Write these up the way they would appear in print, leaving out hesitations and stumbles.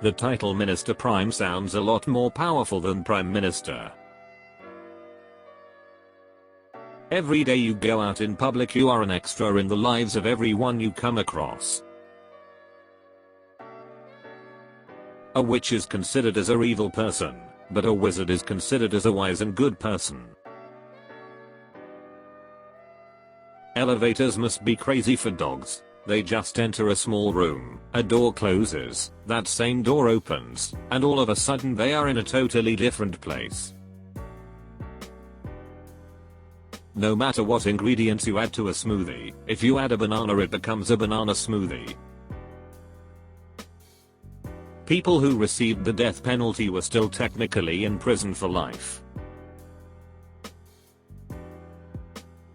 The title Minister Prime sounds a lot more powerful than Prime Minister. Every day you go out in public, you are an extra in the lives of everyone you come across. A witch is considered as a evil person, but a wizard is considered as a wise and good person. Elevators must be crazy for dogs. They just enter a small room, a door closes, that same door opens, and all of a sudden they are in a totally different place. No matter what ingredients you add to a smoothie, if you add a banana it becomes a banana smoothie. People who received the death penalty were still technically in prison for life.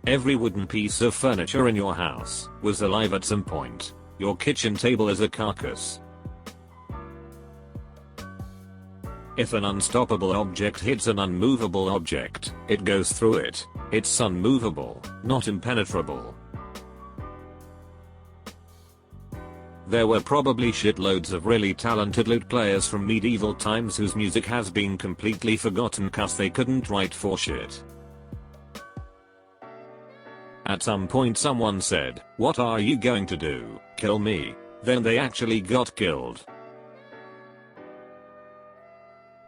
Every wooden piece of furniture in your house was alive at some point. Your kitchen table is a carcass. If an unstoppable object hits an unmovable object, it goes through it. It's unmovable, not impenetrable. There were probably shitloads of really talented lute players from medieval times whose music has been completely forgotten cause they couldn't write for shit. At some point someone said, "What are you going to do? Kill me?" Then they actually got killed.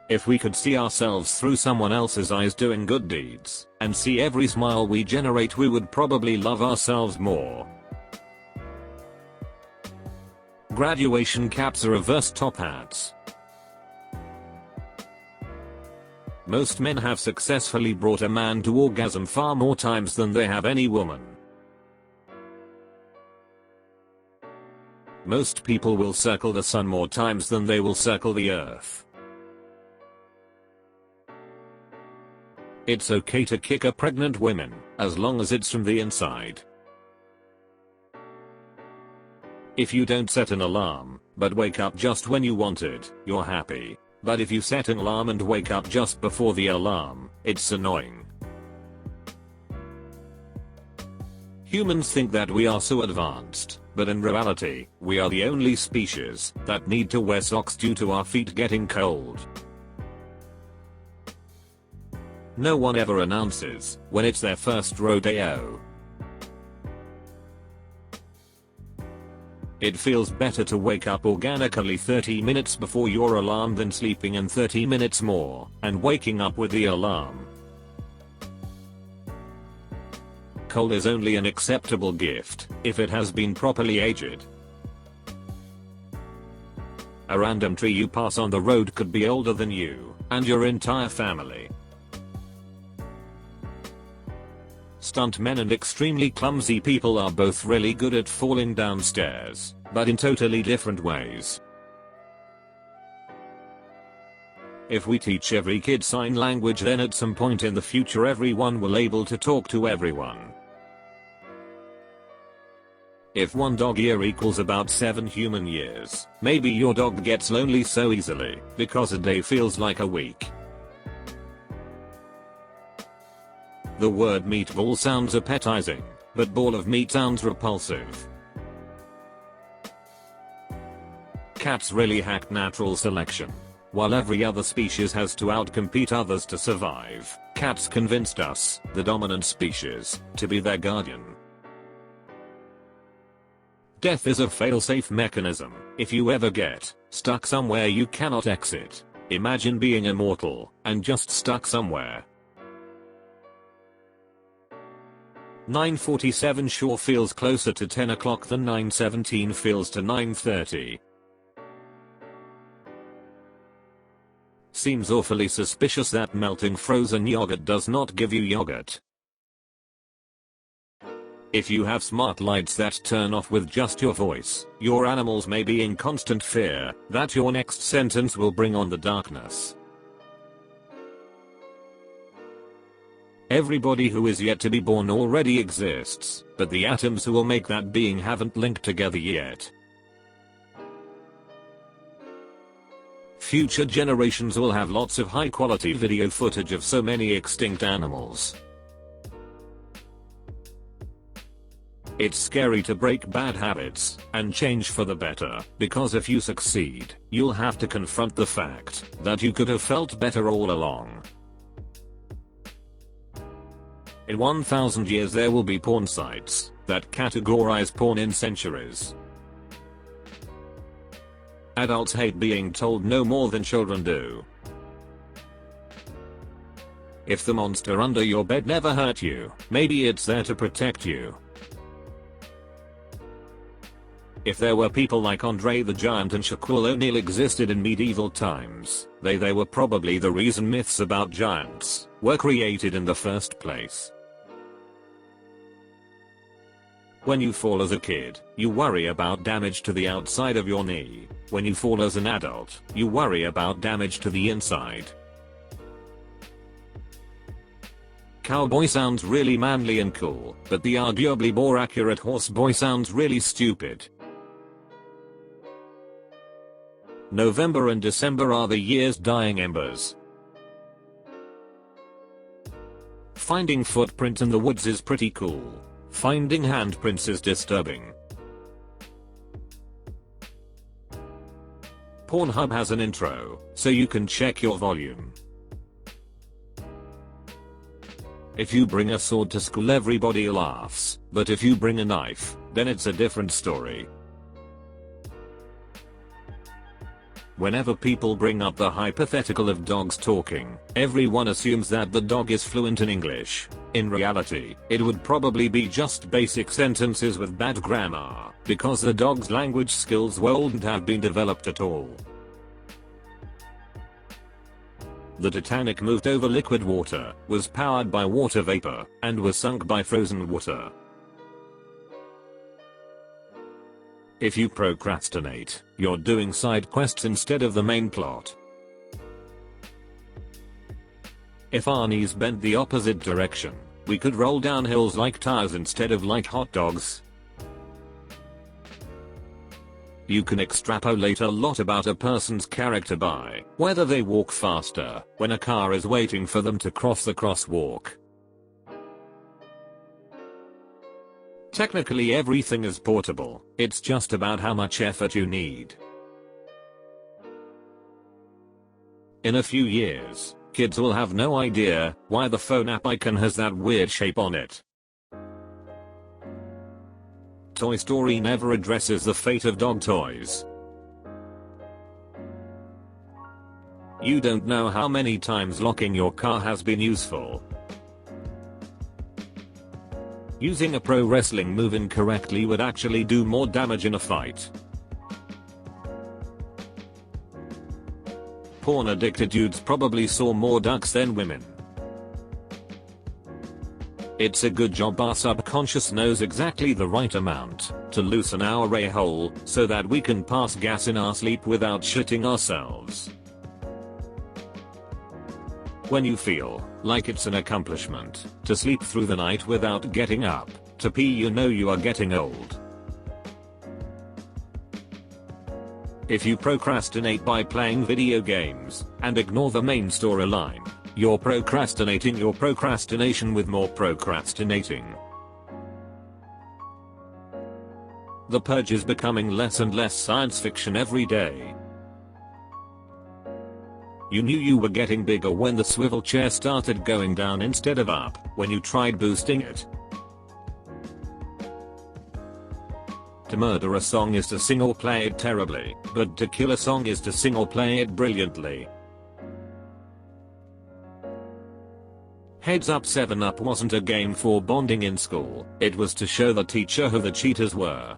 If we could see ourselves through someone else's eyes doing good deeds, and see every smile we generate, we would probably love ourselves more. Graduation caps are reverse top hats. Most men have successfully brought a man to orgasm far more times than they have any woman. Most people will circle the sun more times than they will circle the earth. It's okay to kick a pregnant woman, as long as it's from the inside. If you don't set an alarm, but wake up just when you want it, you're happy. But if you set an alarm and wake up just before the alarm, it's annoying. Humans think that we are so advanced, but in reality, we are the only species that need to wear socks due to our feet getting cold. No one ever announces when it's their first rodeo. It feels better to wake up organically 30 minutes before your alarm than sleeping in 30 minutes more and waking up with the alarm. Coal is only an acceptable gift if it has been properly aged. A random tree you pass on the road could be older than you and your entire family. Stuntmen and extremely clumsy people are both really good at falling down stairs, but in totally different ways. If we teach every kid sign language, then at some point in the future everyone will be able to talk to everyone. If one dog year equals about 7 human years, maybe your dog gets lonely so easily because a day feels like a week. The word meatball sounds appetizing, but ball of meat sounds repulsive. Cats really hacked natural selection. While every other species has to outcompete others to survive, cats convinced us, the dominant species, to be their guardian. Death is a fail-safe mechanism. If you ever get stuck somewhere you cannot exit, imagine being immortal and just stuck somewhere. 9:47 sure feels closer to 10 o'clock than 9:17 feels to 9:30. Seems awfully suspicious that melting frozen yogurt does not give you yogurt. If you have smart lights that turn off with just your voice, your animals may be in constant fear that your next sentence will bring on the darkness. Everybody who is yet to be born already exists, but the atoms who will make that being haven't linked together yet. Future generations will have lots of high quality video footage of so many extinct animals. It's scary to break bad habits and change for the better, because if you succeed, you'll have to confront the fact that you could have felt better all along. In 1,000 years there will be porn sites that categorize porn in centuries. Adults hate being told no more than children do. If the monster under your bed never hurt you, maybe it's there to protect you. If there were people like Andre the Giant and Shaquille O'Neal existed in medieval times, they were probably the reason myths about giants were created in the first place. When you fall as a kid, you worry about damage to the outside of your knee. When you fall as an adult, you worry about damage to the inside. Cowboy sounds really manly and cool, but the arguably more accurate horseboy sounds really stupid. November and December are the year's dying embers. Finding footprints in the woods is pretty cool. Finding handprints is disturbing. Pornhub has an intro, so you can check your volume. If you bring a sword to school everybody laughs, but if you bring a knife, then it's a different story. Whenever people bring up the hypothetical of dogs talking, everyone assumes that the dog is fluent in English. In reality, it would probably be just basic sentences with bad grammar, because the dog's language skills wouldn't have been developed at all. The Titanic moved over liquid water, was powered by water vapor, and was sunk by frozen water. If you procrastinate, you're doing side quests instead of the main plot. If our knees bent the opposite direction, we could roll down hills like tires instead of like hot dogs. You can extrapolate a lot about a person's character by whether they walk faster when a car is waiting for them to cross the crosswalk. Technically everything is portable, it's just about how much effort you need. In a few years, kids will have no idea why the phone app icon has that weird shape on it. Toy Story never addresses the fate of dog toys. You don't know how many times locking your car has been useful. Using a pro wrestling move incorrectly would actually do more damage in a fight. Porn addicted dudes probably saw more ducks than women. It's a good job our subconscious knows exactly the right amount to loosen our a-hole so that we can pass gas in our sleep without shitting ourselves. When you feel like it's an accomplishment to sleep through the night without getting up to pee, you know you are getting old. If you procrastinate by playing video games and ignore the main storyline, you're procrastinating your procrastination with more procrastinating. The Purge is becoming less and less science fiction every day. You knew you were getting bigger when the swivel chair started going down instead of up when you tried boosting it. To murder a song is to sing or play it terribly, but to kill a song is to sing or play it brilliantly. Heads Up 7-Up wasn't a game for bonding in school, it was to show the teacher who the cheaters were.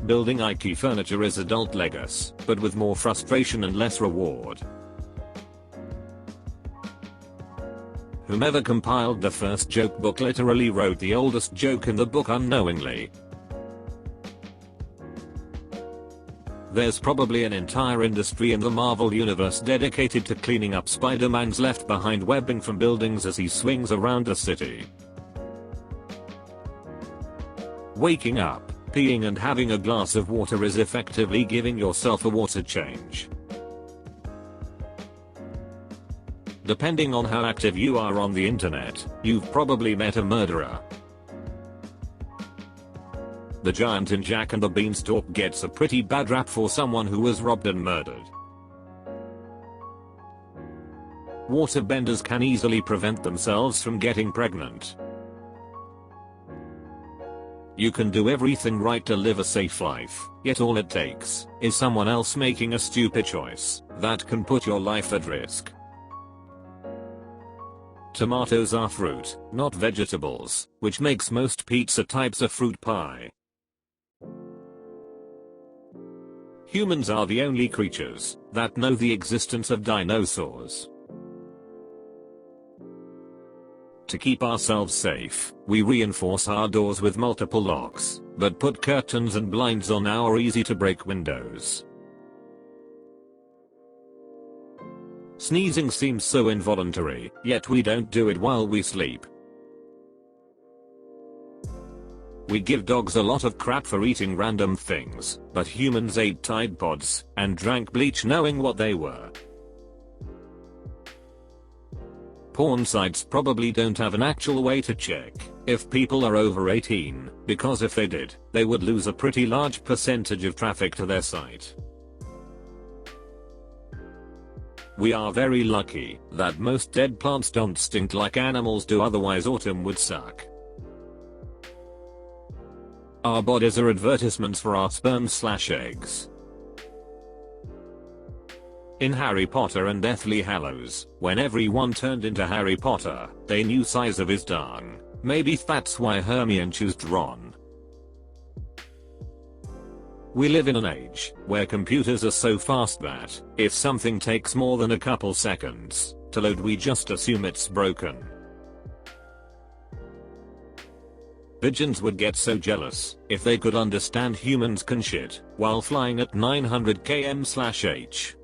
Building IKEA furniture is adult Legos, but with more frustration and less reward. Whomever compiled the first joke book literally wrote the oldest joke in the book unknowingly. There's probably an entire industry in the Marvel universe dedicated to cleaning up Spider-Man's left behind webbing from buildings as he swings around a city. Waking up, peeing and having a glass of water is effectively giving yourself a water change. Depending on how active you are on the internet, you've probably met a murderer. The giant in Jack and the Beanstalk gets a pretty bad rap for someone who was robbed and murdered. Waterbenders can easily prevent themselves from getting pregnant. You can do everything right to live a safe life, yet all it takes is someone else making a stupid choice that can put your life at risk. Tomatoes are fruit, not vegetables, which makes most pizza types a fruit pie. Humans are the only creatures that know the existence of dinosaurs. To keep ourselves safe, we reinforce our doors with multiple locks, but put curtains and blinds on our easy-to-break windows. Sneezing seems so involuntary, yet we don't do it while we sleep. We give dogs a lot of crap for eating random things, but humans ate Tide Pods and drank bleach knowing what they were. Porn sites probably don't have an actual way to check if people are over 18, because if they did, they would lose a pretty large percentage of traffic to their site. We are very lucky that most dead plants don't stink like animals do, otherwise autumn would suck. Our bodies are advertisements for our sperm/eggs. In Harry Potter and Deathly Hallows, when everyone turned into Harry Potter, they knew size of his dung. Maybe that's why Hermione chose Ron. We live in an age where computers are so fast that if something takes more than a couple seconds to load, we just assume it's broken. Pigeons would get so jealous if they could understand humans can shit while flying at 900 km/h.